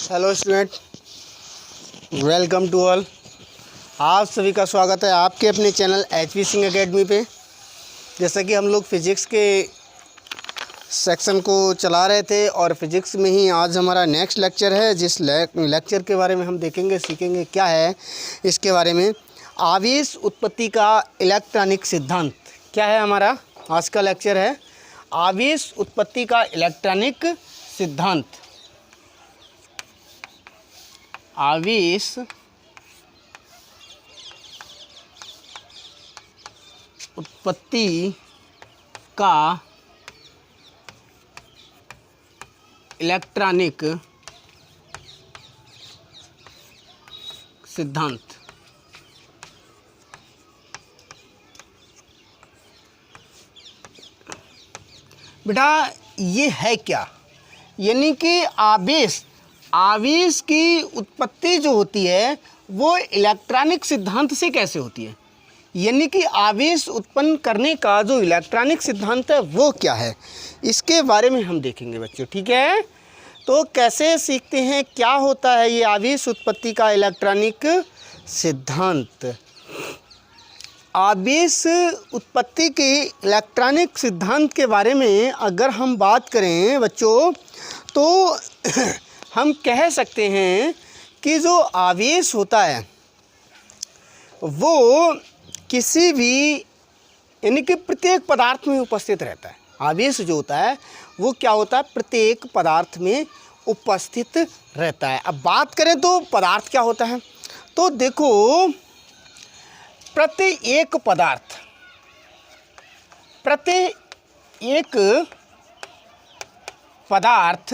Hello student, welcome to all. आप सभी का स्वागत है आपके अपने चैनल एचपी सिंह एकेडमी पे। जैसा कि हम लोग फिज़िक्स के सेक्शन को चला रहे थे और फिज़िक्स में ही आज हमारा नेक्स्ट लेक्चर है। जिस लेक्चर के बारे में हम देखेंगे सीखेंगे क्या है इसके बारे में, आवेश उत्पत्ति का इलेक्ट्रॉनिक सिद्धांत। क्या है हमारा आज का लेक्चर है आवेश उत्पत्ति का इलेक्ट्रॉनिक सिद्धांत। आवेश उत्पत्ति का इलेक्ट्रॉनिक सिद्धांत। बेटा ये है क्या, यानी कि आवेश की उत्पत्ति जो होती है वो इलेक्ट्रॉनिक सिद्धांत से कैसे होती है, यानी कि आवेश उत्पन्न करने का जो इलेक्ट्रॉनिक सिद्धांत है वो क्या है, इसके बारे में हम देखेंगे बच्चों। ठीक है, तो कैसे सीखते हैं, क्या होता है ये आवेश उत्पत्ति का इलेक्ट्रॉनिक सिद्धांत। आवेश उत्पत्ति के इलेक्ट्रॉनिक सिद्धांत के बारे में अगर हम बात करें बच्चों, तो हम कह सकते हैं कि जो आवेश होता है वो किसी भी, यानी कि प्रत्येक पदार्थ में उपस्थित रहता है। आवेश जो होता है वो क्या होता है, प्रत्येक पदार्थ में उपस्थित रहता है। अब बात करें तो पदार्थ क्या होता है, तो देखो प्रत्येक पदार्थ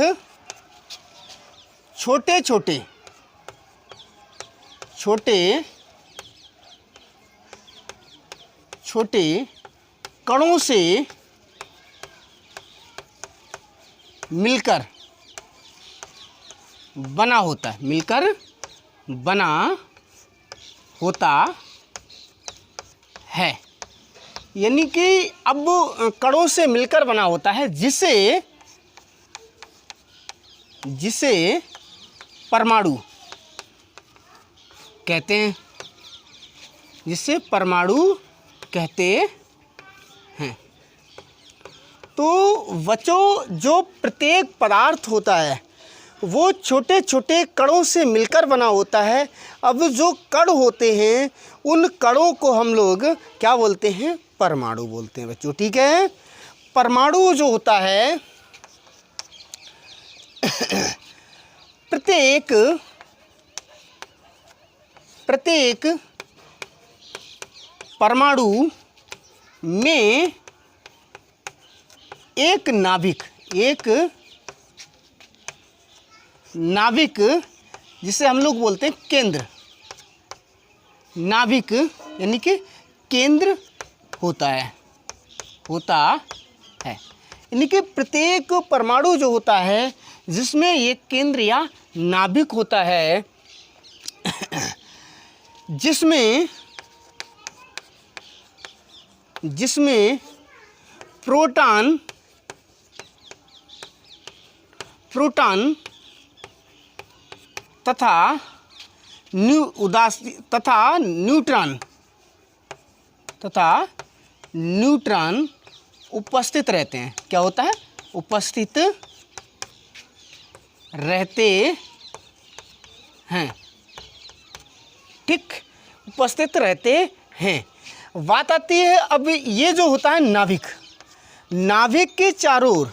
छोटे छोटे कणों से मिलकर बना होता है। यानी कि अब कणों से मिलकर बना होता है जिसे परमाणु कहते हैं, तो बच्चों जो प्रत्येक पदार्थ होता है वो छोटे छोटे कणों से मिलकर बना होता है। अब जो कण होते हैं उन कणों को हम लोग क्या बोलते हैं, परमाणु बोलते हैं बच्चों। ठीक है, परमाणु जो होता है प्रत्येक परमाणु में एक नाभिक जिसे हम लोग बोलते हैं केंद्र, नाभिक यानी कि केंद्र होता है। यानी कि प्रत्येक परमाणु जो होता है जिसमें एक केंद्र या नाभिक होता है, जिसमें प्रोटॉन तथा न्यूट्रॉन उपस्थित रहते हैं। क्या होता है, उपस्थित रहते हैं। ठीक, उपस्थित रहते हैं। बात आती है अब ये जो होता है नाभिक के चारों ओर,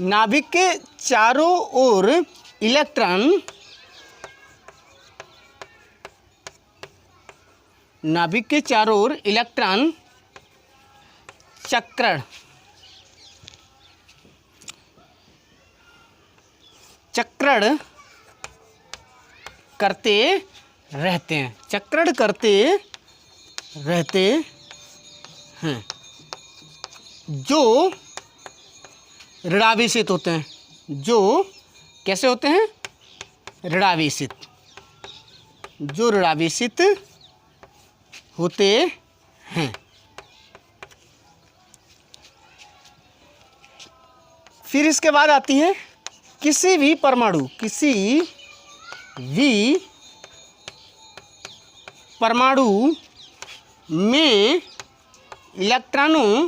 नाभिक के चारों ओर इलेक्ट्रॉन, नाभिक के चारों ओर इलेक्ट्रॉन चक्रण करते रहते हैं, जो ऋणावेशित होते हैं। जो कैसे होते हैं, ऋणावेशित, जो ऋणावेशित होते हैं। फिर इसके बाद आती है किसी भी परमाणु में इलेक्ट्रॉनों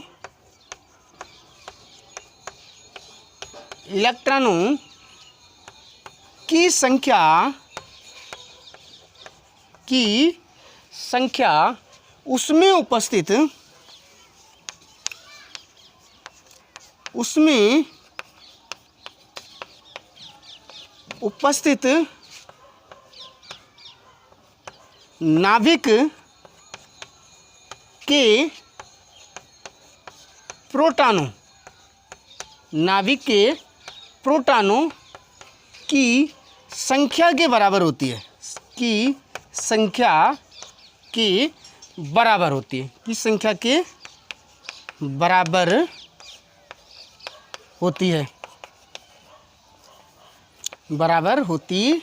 की संख्या उसमें उपस्थित नाभिक के प्रोटॉनों की संख्या के बराबर होती है। बराबर होती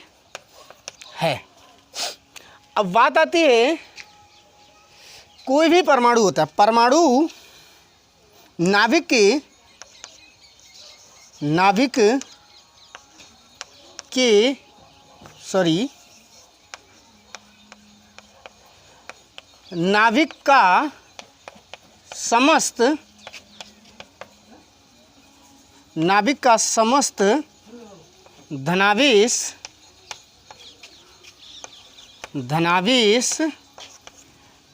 है। अब बात आती है, कोई भी परमाणु होता है, परमाणु नाभिक का समस्त धनावेश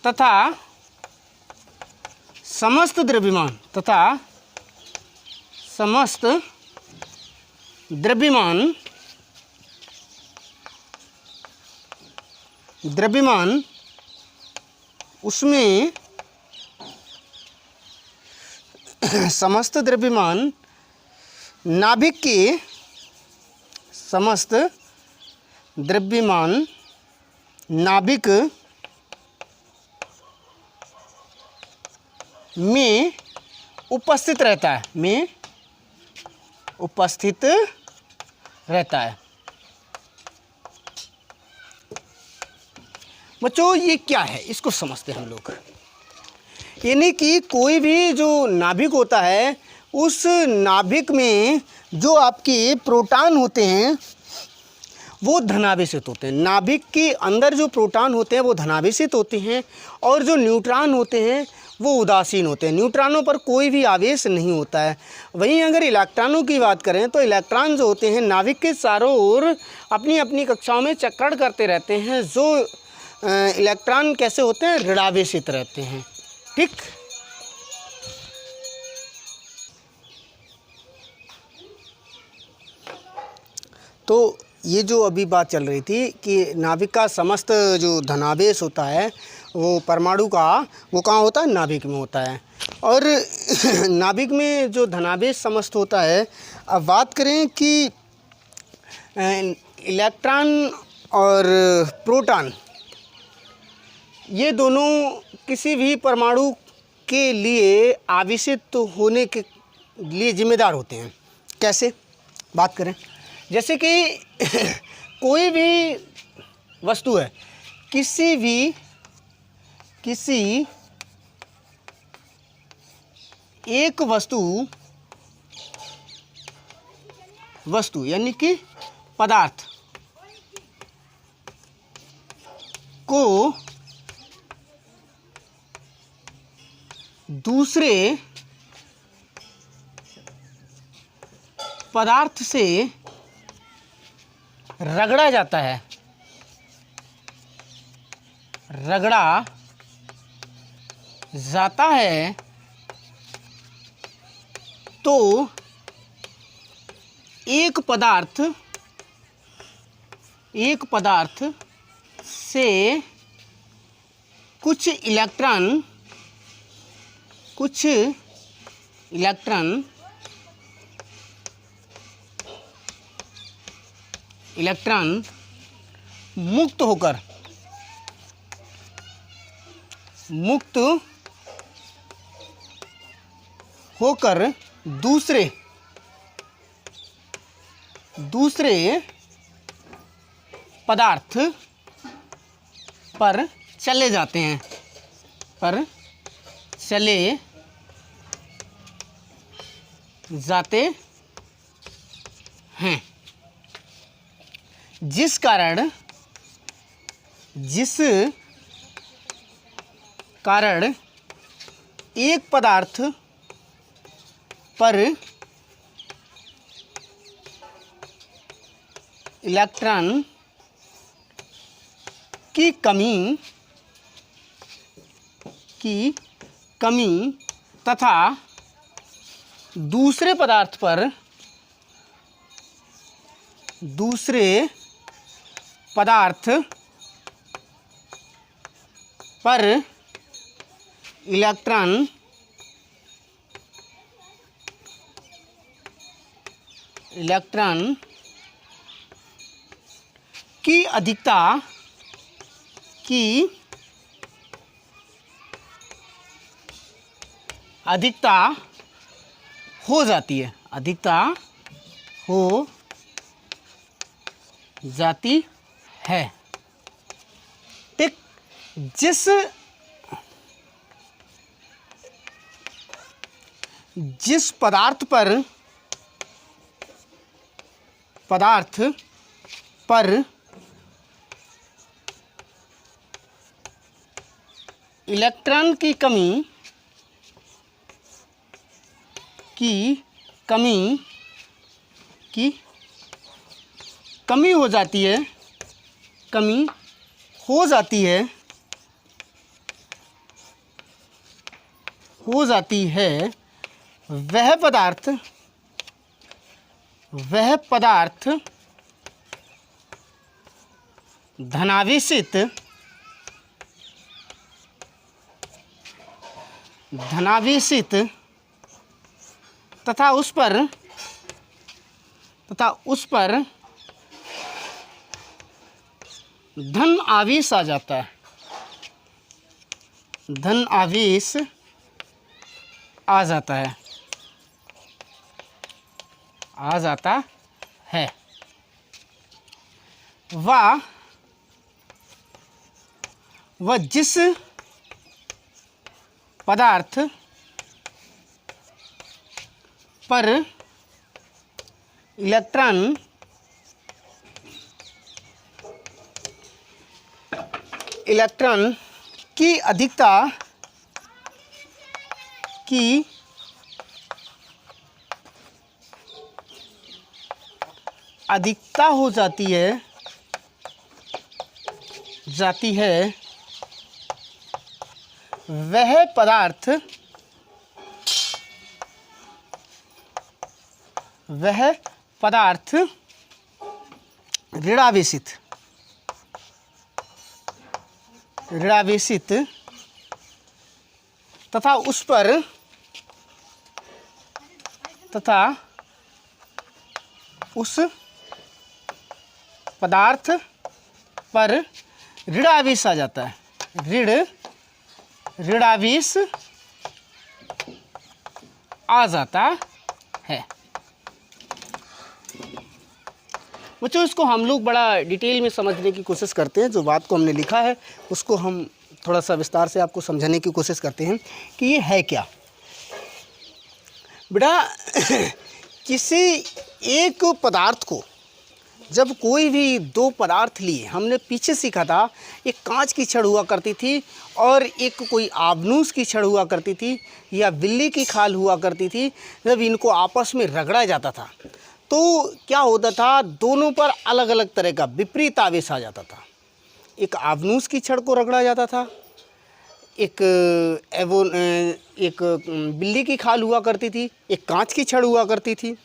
तथा समस्त द्रव्यमान उसमें समस्त द्रव्यमान नाभिक के समस्त द्रव्यमान नाभिक में उपस्थित रहता है। बच्चों ये क्या है, इसको समझते हैं हम लोग। यानी कि कोई भी जो नाभिक होता है, उस नाभिक में जो आपके प्रोटॉन होते हैं वो धनावेशित होते हैं। नाभिक के अंदर जो प्रोटॉन होते हैं वो धनावेशित होते हैं, और जो न्यूट्रॉन होते हैं वो उदासीन होते हैं। न्यूट्रॉनों पर कोई भी आवेश नहीं होता है। वहीं अगर इलेक्ट्रॉनों की बात करें तो इलेक्ट्रॉन जो होते हैं नाभिक के चारों ओर अपनी अपनी कक्षाओं में चक्कर करते रहते हैं। जो इलेक्ट्रॉन कैसे होते हैं, ऋणावेशित रहते हैं। ठीक, तो ये जो अभी बात चल रही थी कि नाभिक का समस्त जो धनावेश होता है वो परमाणु का वो कहाँ होता है, नाभिक में होता है। और नाभिक में जो धनावेश समस्त होता है, अब बात करें कि इलेक्ट्रॉन और प्रोटॉन ये दोनों किसी भी परमाणु के लिए आवेशित होने के लिए जिम्मेदार होते हैं। कैसे बात करें, जैसे कि कोई भी वस्तु है, किसी एक वस्तु यानी कि पदार्थ को दूसरे पदार्थ से रगड़ा जाता है, तो एक पदार्थ से कुछ इलेक्ट्रॉन मुक्त होकर दूसरे पदार्थ पर चले जाते हैं। चले जाते हैं, जिस कारण एक पदार्थ पर इलेक्ट्रॉन की कमी तथा दूसरे पदार्थ पर इलेक्ट्रॉन की अधिकता हो जाती है। ठीक, जिस पदार्थ पर इलेक्ट्रॉन की कमी हो जाती है, वह पदार्थ धनावेशित तथा उस पर धन आवेश आ जाता है, वह जिस पदार्थ पर इलेक्ट्रॉन की अधिकता हो जाती है, वह पदार्थ ऋणावेशित तथा उस पदार्थ पर ऋणावेश आ जाता है, ऋणावेश आ जाता है। बच्चों, इसको हम लोग बड़ा डिटेल में समझने की कोशिश करते हैं। जो बात को हमने लिखा है उसको हम थोड़ा सा विस्तार से आपको समझाने की कोशिश करते हैं कि ये है क्या। बेटा, किसी एक पदार्थ को जब कोई भी दो पदार्थ लिए, हमने पीछे सीखा था, एक कांच की छड़ हुआ करती थी और एक कोई आबनूस की छड़ हुआ करती थी या बिल्ली की खाल हुआ करती थी। जब इनको आपस में रगड़ा जाता था तो क्या होता था, दोनों पर अलग अलग तरह का विपरीत आवेश आ जाता था। एक आबनूस की छड़ को रगड़ा जाता था, एक बिल्ली की खाल हुआ करती थी, एक कांच की छड़ हुआ करती थी।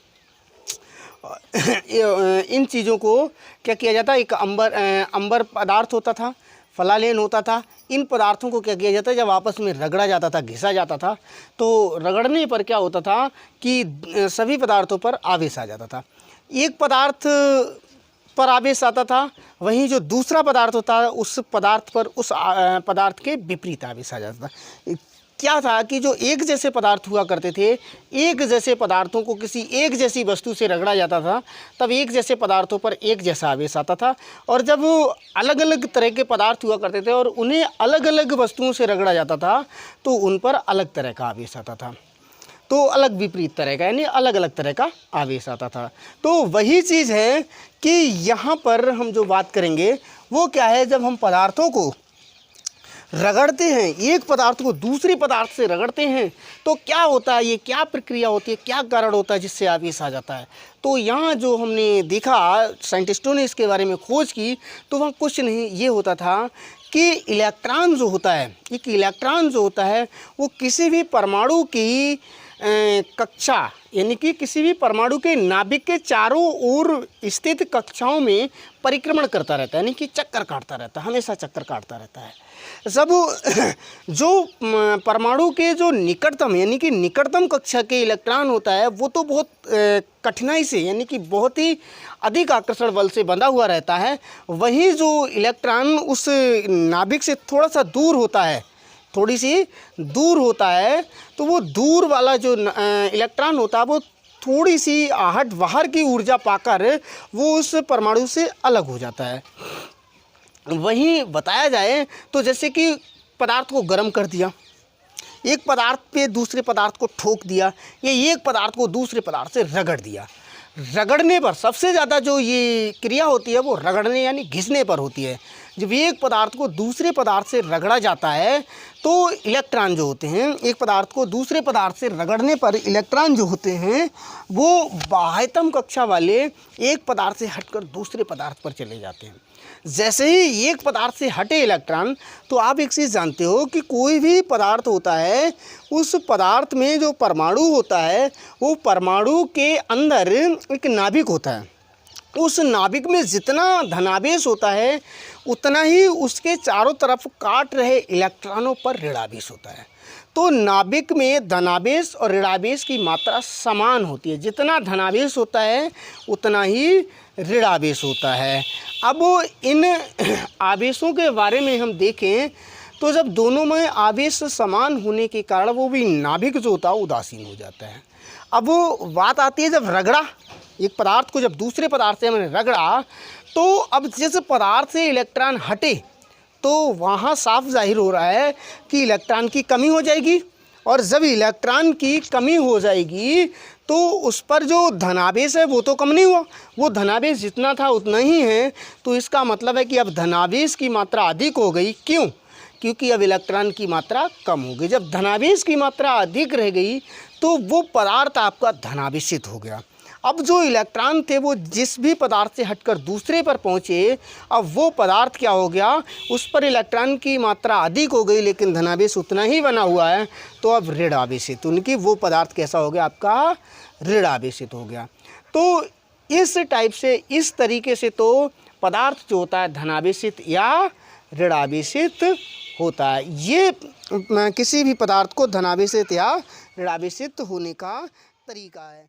इन चीज़ों को क्या किया जाता, एक अंबर पदार्थ होता था, फलालेन होता था। इन पदार्थों को क्या किया जाता है, जब आपस में रगड़ा जाता था, घिसा जाता था, तो रगड़ने पर क्या होता था कि सभी पदार्थों पर आवेश आ जाता था। एक पदार्थ पर आवेश आता था, वहीं जो दूसरा पदार्थ होता है उस पदार्थ पर उस पदार्थ के विपरीत आवेश आ जाता था। क्या था कि जो एक जैसे पदार्थ हुआ करते थे, एक जैसे पदार्थों को किसी एक जैसी वस्तु से रगड़ा जाता था, तब एक जैसे पदार्थों पर एक जैसा आवेश आता था। और जब अलग अलग तरह के पदार्थ हुआ करते थे और उन्हें अलग अलग वस्तुओं से रगड़ा जाता था, तो उन पर अलग तरह का आवेश आता था। तो अलग विपरीत तरह का, यानी अलग अलग तरह का आवेश आता था। तो वही चीज़ है कि यहाँ पर हम जो बात करेंगे वो क्या है, जब हम पदार्थों को रगड़ते हैं, एक पदार्थ को दूसरे पदार्थ से रगड़ते हैं, तो क्या होता है, ये क्या प्रक्रिया होती है, क्या कारण होता है जिससे आवेश आ जाता है। तो यहाँ जो हमने देखा, साइंटिस्टों ने इसके बारे में खोज की, तो वहाँ कुछ नहीं, ये होता था कि इलेक्ट्रॉन जो होता है, एक इलेक्ट्रॉन जो होता है वो किसी भी परमाणु की कक्षा, यानी कि किसी भी परमाणु के नाभिक के चारों ओर स्थित कक्षाओं में परिक्रमण करता रहता है, यानी कि चक्कर काटता रहता है, हमेशा चक्कर काटता रहता है। सब जो परमाणु के जो निकटतम, यानी कि निकटतम कक्षा के इलेक्ट्रॉन होता है, वो तो बहुत कठिनाई से, यानी कि बहुत ही अधिक आकर्षण बल से बंधा हुआ रहता है। वहीं जो इलेक्ट्रॉन उस नाभिक से थोड़ा सा दूर होता है, थोड़ी सी दूर होता है, तो वो दूर वाला जो इलेक्ट्रॉन होता है वो थोड़ी सी आहट बाहर की ऊर्जा पाकर वो उस परमाणु से अलग हो जाता है। वहीं बताया जाए तो जैसे कि पदार्थ को गर्म कर दिया, एक पदार्थ पे दूसरे पदार्थ को ठोक दिया, या एक पदार्थ को दूसरे पदार्थ से रगड़ दिया। रगड़ने पर सबसे ज़्यादा जो ये क्रिया होती है वो रगड़ने यानी घिसने पर होती है। जब एक पदार्थ को दूसरे पदार्थ से रगड़ा जाता है तो इलेक्ट्रॉन जो होते हैं, एक पदार्थ को दूसरे पदार्थ से रगड़ने पर इलेक्ट्रॉन जो होते हैं वो बाह्यतम कक्षा वाले एक पदार्थ से हटकर दूसरे पदार्थ पर चले जाते हैं। जैसे ही एक पदार्थ से हटे इलेक्ट्रॉन, तो आप एक चीज़ जानते हो कि कोई भी पदार्थ होता है, उस पदार्थ में जो परमाणु होता है, वो परमाणु के अंदर एक नाभिक होता है। उस नाभिक में जितना धनावेश होता है, उतना ही उसके चारों तरफ काट रहे इलेक्ट्रॉनों पर ऋणावेश होता है। तो नाभिक में धनावेश और ऋणावेश की मात्रा समान होती है। जितना धनावेश होता है उतना ही ऋणावेश होता है। अब इन आवेशों के बारे में हम देखें तो जब दोनों में आवेश समान होने के कारण वो भी नाभिक जो होता है उदासीन हो जाता है। अब वो बात आती है, जब रगड़ा, एक पदार्थ को जब दूसरे पदार्थ से हमने रगड़ा, तो अब जिस पदार्थ से इलेक्ट्रॉन हटे, तो वहाँ साफ जाहिर हो रहा है कि इलेक्ट्रॉन की कमी हो जाएगी। और जब इलेक्ट्रॉन की कमी हो जाएगी तो उस पर जो धनावेश है वो तो कम नहीं हुआ, वो धनावेश जितना था उतना ही है। तो इसका मतलब है कि अब धनावेश की मात्रा अधिक हो गई। क्यों? क्योंकि अब इलेक्ट्रॉन की मात्रा कम हो गई। जब धनावेश की मात्रा अधिक रह गई तो वो पदार्थ आपका धनावेशित हो गया। अब जो इलेक्ट्रॉन थे वो जिस भी पदार्थ से हटकर दूसरे पर पहुँचे, अब वो पदार्थ क्या हो गया, उस पर इलेक्ट्रॉन की मात्रा अधिक हो गई लेकिन धनावेश उतना ही बना हुआ है, तो अब ऋण आवेशित, उनकी वो पदार्थ कैसा हो गया, आपका ऋण आवेशित हो गया। तो इस टाइप से, इस तरीके से तो पदार्थ जो होता है धनावेशित या ऋण आवेशित होता है। ये किसी भी पदार्थ को धनावेशित या ऋण आवेशित होने का तरीका है।